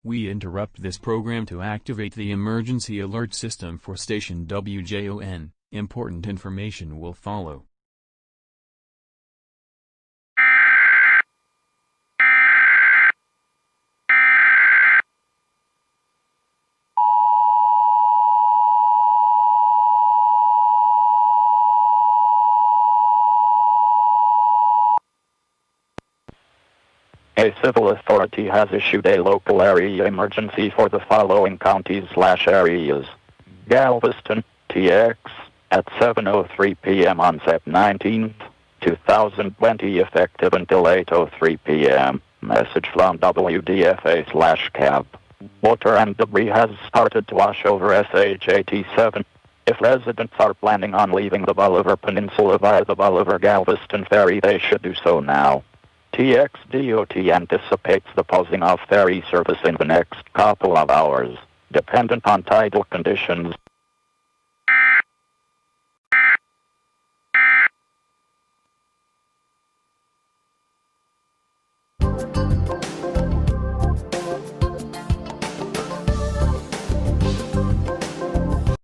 We interrupt this program to activate the emergency alert system for station WJON. Important information will follow. A civil authority has issued a local area emergency for the following counties/areas. Galveston, TX, at 7:03 p.m. on Sep 19th, 2020, effective until 8:03 p.m. Message from WDFA/CAB. Water and debris has started to wash over SH-87. If residents are planning on leaving the Bolivar Peninsula via the Bolivar-Galveston ferry, they should do so now. TXDOT anticipates the pausing of ferry service in the next couple of hours, dependent on tidal conditions.